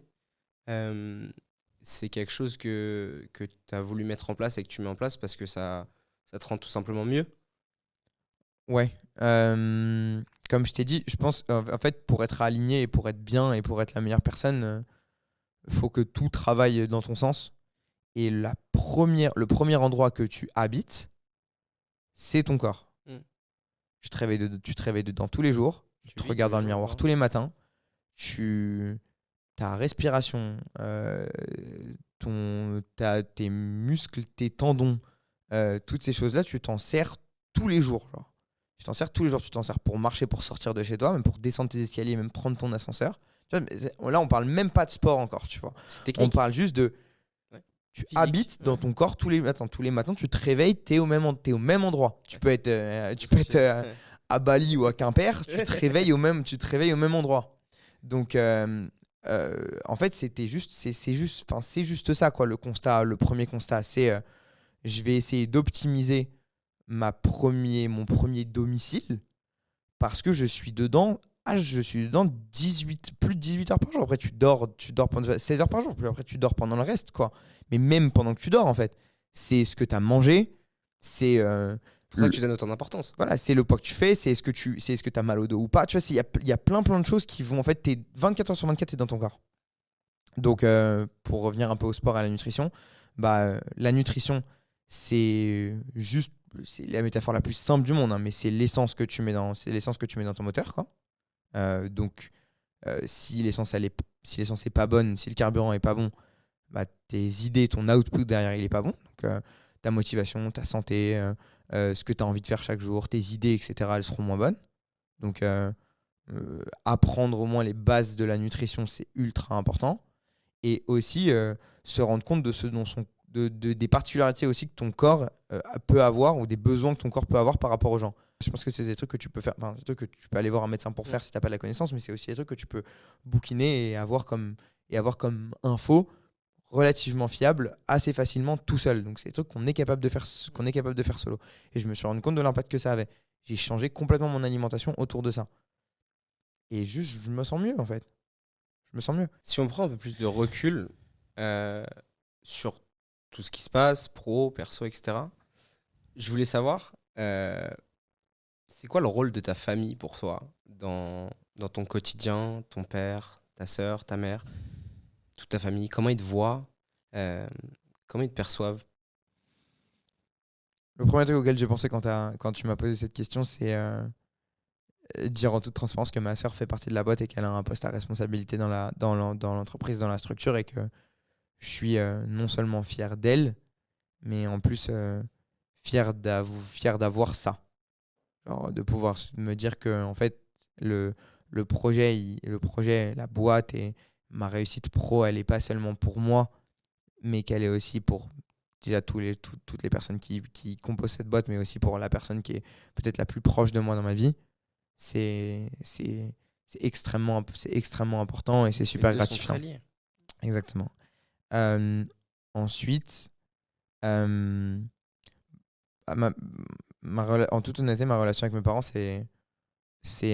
C'est quelque chose que tu as voulu mettre en place et que tu mets en place parce que ça te rend tout simplement mieux. Ouais. Comme je t'ai dit, je pense en fait pour être aligné et pour être bien et pour être la meilleure personne, faut que tout travaille dans ton sens. Et le premier endroit que tu habites, c'est ton corps. Mm. Tu te réveilles dedans tous les jours, tu te vis regardes tous dans les le jours, miroir hein. tous les matins, ta respiration, tes muscles, tes tendons, toutes ces choses-là, tu t'en sers tous les jours. Genre. Tu t'en sers tous les jours, tu t'en sers pour marcher, pour sortir de chez toi, même pour descendre tes escaliers, même prendre ton ascenseur. Tu vois, là, on parle même pas de sport encore, tu vois. C'est On technique. parle juste de... Ouais. Tu Physique, habites dans ouais. ton corps tous les matins, tu te réveilles, t'es au même endroit. Tu peux être, Ouais. à Bali ou à Quimper, tu te réveilles au même endroit. Donc, en fait, c'est juste ça, quoi, le premier constat. C'est je vais essayer d'optimiser mon premier domicile parce que je suis dedans. Je suis dedans plus de 18 heures par jour. Après, tu dors pendant 16 heures par jour. Puis après, tu dors pendant le reste, quoi. Mais même pendant que tu dors, en fait, c'est ce que tu as mangé. C'est C'est pour ça que tu donnes autant d'importance. voilà, c'est le poids que tu fais. C'est est-ce que tu as mal au dos ou pas. Tu vois, il y a plein de choses qui vont, en fait, t'es 24 heures sur 24, tu es dans ton corps. Donc, pour revenir un peu au sport et à la nutrition, la nutrition, c'est la métaphore la plus simple du monde, hein, mais c'est l'essence que tu mets dans ton moteur, quoi. Donc, si l'essence est pas bonne, si le carburant est pas bon, tes idées, ton output derrière, il est pas bon. Donc, ta motivation, ta santé, ce que tu as envie de faire chaque jour, tes idées, etc., elles seront moins bonnes. Donc, apprendre au moins les bases de la nutrition, c'est ultra important. Et aussi se rendre compte des particularités aussi que ton corps peut avoir ou des besoins que ton corps peut avoir par rapport aux gens. Je pense que c'est des trucs que tu peux faire, des trucs que tu peux aller voir un médecin pour faire si tu n'as pas de la connaissance, mais c'est aussi des trucs que tu peux bouquiner et avoir comme info relativement fiable assez facilement tout seul. Donc c'est des trucs qu'on est capable de faire solo. Et je me suis rendu compte de l'impact que ça avait. J'ai changé complètement mon alimentation autour de ça. Et juste, je me sens mieux en fait. Je me sens mieux. Si on prend un peu plus de recul sur tout ce qui se passe, pro, perso, etc., je voulais savoir, c'est quoi le rôle de ta famille pour toi dans ton quotidien, ton père, ta sœur, ta mère, toute ta famille, comment ils te voient, comment ils te perçoivent? Le premier truc auquel j'ai pensé quand tu m'as posé cette question, c'est dire en toute transparence que ma sœur fait partie de la boîte et qu'elle a un poste à responsabilité dans l'entreprise, dans la structure, et que je suis non seulement fier d'elle, mais en plus fier d'avoir ça. Genre, de pouvoir me dire que en fait, le projet, la boîte et ma réussite pro, elle n'est pas seulement pour moi, mais qu'elle est aussi pour déjà toutes les personnes qui composent cette boîte, mais aussi pour la personne qui est peut-être la plus proche de moi dans ma vie. C'est extrêmement important et c'est super Les deux sont gratifiant. très liés. Exactement. Ensuite, en toute honnêteté, ma relation avec mes parents, c'est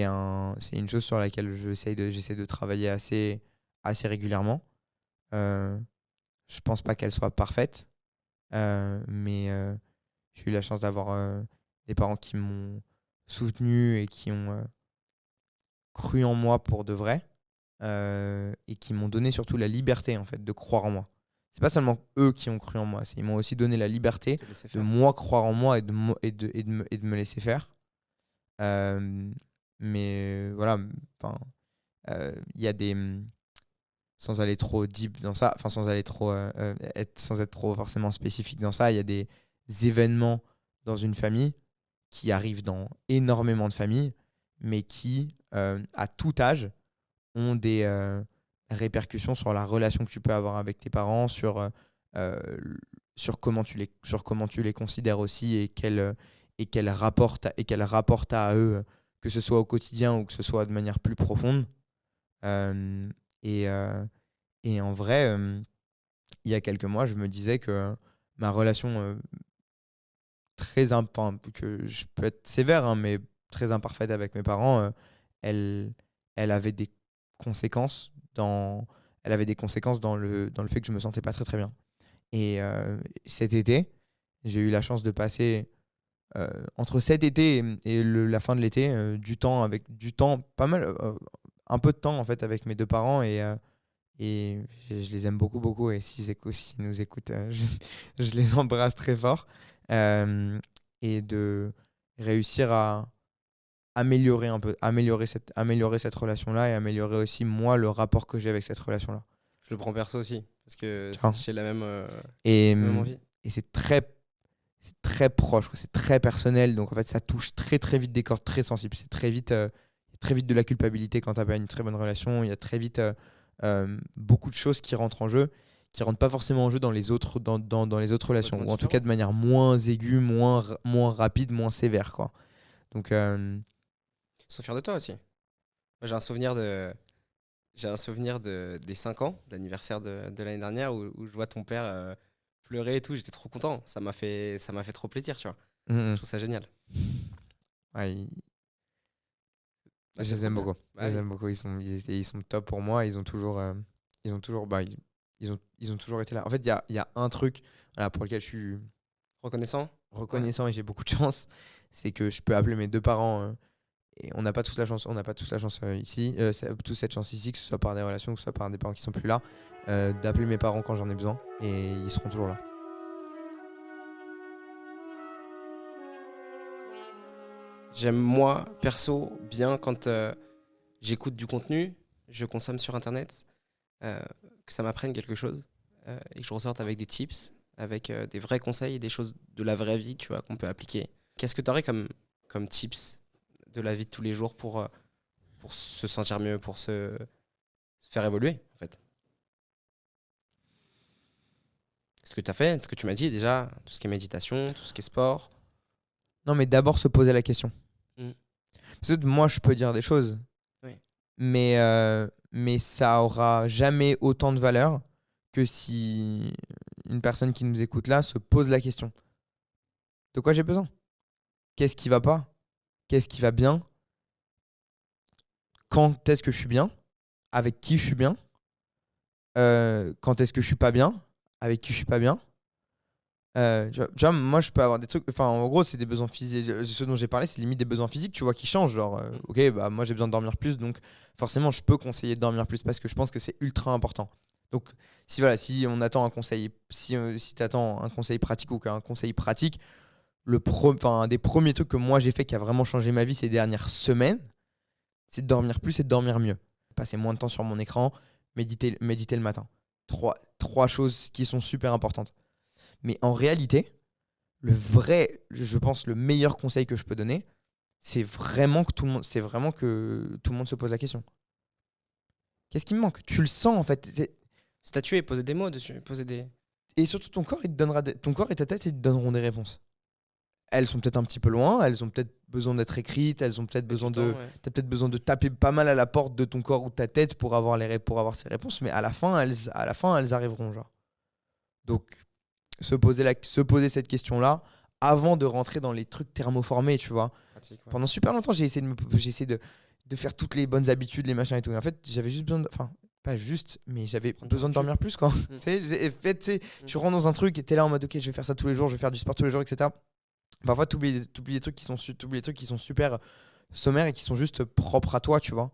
une chose sur laquelle j'essaie de travailler assez régulièrement. Je pense pas qu'elle soit parfaite, mais j'ai eu la chance d'avoir des parents qui m'ont soutenu et qui ont cru en moi pour de vrai, et qui m'ont donné surtout la liberté en fait de croire en moi. C'est pas seulement eux qui ont cru en moi, ils m'ont aussi donné la liberté Te laisser de faire. moi croire en moi et de me laisser faire. Mais voilà, il y a des, sans aller trop deep dans ça, sans aller trop sans être trop forcément spécifique dans ça, il y a des événements dans une famille qui arrivent dans énormément de familles, mais qui à tout âge ont des répercussions sur la relation que tu peux avoir avec tes parents, sur comment tu les considères aussi, et qu'elle rapporte à eux, que ce soit au quotidien ou que ce soit de manière plus profonde. Et Et en vrai, il y a quelques mois, je me disais que ma relation que je peux être sévère, hein, mais très imparfaite avec mes parents, elle, elle avait des conséquences elle avait des conséquences dans le fait que je me sentais pas très très bien. Et cet été, j'ai eu la chance de passer entre cet été et la fin de l'été du temps pas mal, un peu de temps en fait avec mes deux parents et je les aime beaucoup beaucoup et s'ils nous écoutent, je les embrasse très fort. Euh, et de réussir à améliorer cette relation-là et améliorer aussi moi le rapport que j'ai avec cette relation-là. Je le prends perso aussi, parce que Tu vois. j'ai Et, la même envie. et c'est très proche, quoi. C'est très personnel. Donc en fait, ça touche très très vite des cordes très sensibles. C'est très vite de la culpabilité quand tu n'as pas une très bonne relation. Il y a très vite beaucoup de choses qui rentrent en jeu, qui rentrent pas forcément en jeu dans les autres, dans les autres relations. Ou en tout cas de manière moins aiguë, moins rapide, moins sévère, quoi. Donc, Ils sont fiers de toi aussi. Moi, j'ai un souvenir des 5 ans, d'anniversaire de l'année dernière, où je vois ton père pleurer et tout. J'étais trop content. Ça m'a fait trop plaisir, tu vois. Je trouve ça génial. Ouais, Bah, je c'est les trop aime bien. beaucoup. Bah Je les oui. aime beaucoup. Ils sont top pour moi. Ils ont toujours été là. En fait, il y a un truc voilà, pour lequel je suis Reconnaissant? Ouais. reconnaissant et j'ai beaucoup de chance. C'est que je peux appeler mes deux parents. Et on n'a pas tous la chance, ici, tous cette chance ici, que ce soit par des relations, que ce soit par des parents qui sont plus là, d'appeler mes parents quand j'en ai besoin. Et ils seront toujours là. J'aime, moi, perso, bien quand j'écoute du contenu, je consomme sur Internet, euh, que ça m'apprenne quelque chose et que je ressorte avec des tips, avec des vrais conseils et des choses de la vraie vie, tu vois, qu'on peut appliquer. Qu'est-ce que tu aurais comme tips de la vie de tous les jours pour se sentir mieux, pour se faire évoluer, en fait? Ce que tu as fait, ce que tu m'as dit déjà, tout ce qui est méditation, tout ce qui est sport. Non, mais d'abord se poser la question. Mm. Parce que moi, je peux dire des choses, Oui. mais ça aura jamais autant de valeur que si une personne qui nous écoute là se pose la question. De quoi j'ai besoin? Qu'est-ce qui va pas? Qu'est-ce qui va bien? Quand est-ce que je suis bien? Avec qui je suis bien? Quand est-ce que je suis pas bien? Avec qui je suis pas bien? Tu vois, moi je peux avoir des trucs, enfin en gros c'est des besoins physiques, ce dont j'ai parlé c'est limite des besoins physiques, tu vois, qui changent, genre ok bah moi j'ai besoin de dormir plus, donc forcément je peux conseiller de dormir plus parce que je pense que c'est ultra important. Donc si on attend un conseil, si t'attends un conseil pratique ou qu'un conseil pratique, un des premiers trucs que moi j'ai fait qui a vraiment changé ma vie ces dernières semaines, c'est de dormir plus et de dormir mieux. Passer moins de temps sur mon écran, méditer le matin. Trois choses qui sont super importantes. Mais en réalité, je pense, le meilleur conseil que je peux donner, c'est vraiment que tout le monde se pose la question. Qu'est-ce qui me manque? Tu le sens en fait. Statuer, poser des mots dessus, poser des... Et surtout ton corps et ta tête, ils te donneront des réponses. Elles sont peut-être un petit peu loin, elles ont peut-être besoin d'être écrites, elles ont peut-être Mettre besoin du temps, de, ouais. t'as peut-être besoin de taper pas mal à la porte de ton corps ou de ta tête pour avoir ces réponses, mais à la fin, elles arriveront, genre. Donc, se poser cette question-là avant de rentrer dans les trucs thermoformés, tu vois. Pratique, ouais. Pendant super longtemps, j'ai essayé de faire toutes les bonnes habitudes, les machins et tout. Et en fait, j'avais juste besoin de, enfin, pas juste, mais j'avais Prendre du besoin de recul. dormir plus, quoi. Tu sais, tu sais, tu rentres dans un truc et t'es là en mode, ok, je vais faire ça tous les jours, je vais faire du sport tous les jours, etc. Parfois, t'oublies les trucs t'oublies les trucs qui sont super sommaires et qui sont juste propres à toi, tu vois.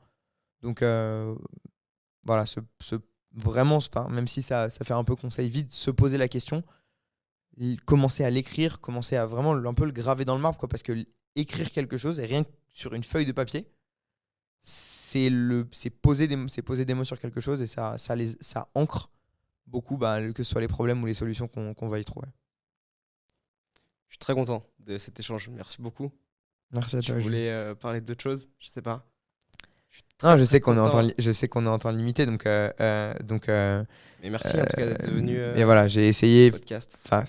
Donc, voilà, vraiment, enfin, même si ça fait un peu conseil vide, se poser la question, commencer à l'écrire, commencer à vraiment un peu le graver dans le marbre, quoi, parce que écrire quelque chose, et rien que sur une feuille de papier, c'est poser des mots sur quelque chose et ça ancre beaucoup, bah, que ce soit les problèmes ou les solutions qu'on va y trouver. Je suis très content de cet échange. Merci beaucoup. Merci à Tu toi, Jules. voulais parler d'autre chose? Je sais pas. Je suis Non, très très content. je sais qu'on est en temps limité, Mais merci en tout cas d'être venu mais voilà, j'ai sur essayé. ce podcast. Enfin,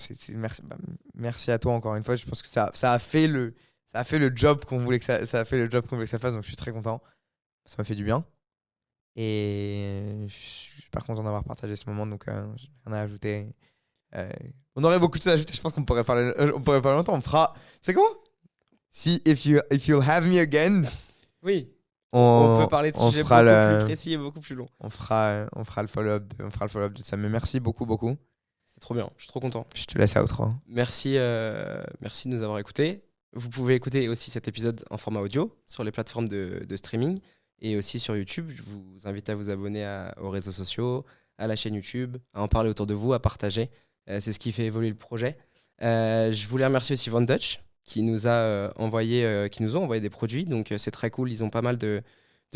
merci à toi encore une fois. Je pense que ça a fait le job qu'on voulait que ça a fait le job qu'on voulait que ça fasse, donc je suis très content. Ça m'a fait du bien. Et je suis super content d'avoir partagé ce moment, donc j'ai rien à ajouter. On aurait beaucoup de choses à ajouter, je pense qu'on pourrait parler longtemps. On fera. C'est quoi? Si, if you'll have me again. Oui. On peut parler de sujets beaucoup plus précis et beaucoup plus longs. On fera le follow-up de ça. Mais merci beaucoup. C'est trop bien, je suis trop content. Je te laisse outro. Merci de nous avoir écoutés. Vous pouvez écouter aussi cet épisode en format audio sur les plateformes de streaming et aussi sur YouTube. Je vous invite à vous abonner aux réseaux sociaux, à la chaîne YouTube, à en parler autour de vous, à partager. C'est ce qui fait évoluer le projet. Je voulais remercier aussi Von Dutch qui nous ont envoyé des produits. Donc c'est très cool. Ils ont pas mal de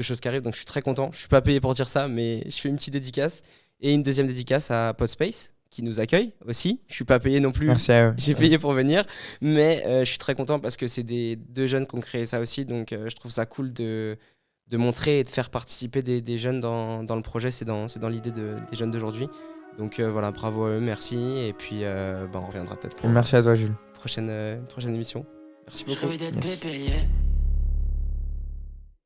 choses qui arrivent. Donc je suis très content. Je suis pas payé pour dire ça, mais je fais une petite dédicace. Et une deuxième dédicace à Podspace qui nous accueille aussi. Je suis pas payé non plus. Merci à eux. J'ai payé pour venir. Mais je suis très content parce que c'est deux jeunes qui ont créé ça aussi. Donc je trouve ça cool de montrer et de faire participer des jeunes dans le projet. C'est dans l'idée des jeunes d'aujourd'hui. Donc voilà, bravo à eux, merci. Et puis on reviendra peut-être pour Merci à toi, Jules. prochaine émission. Merci beaucoup. Je rêvais d'être pépé, yeah.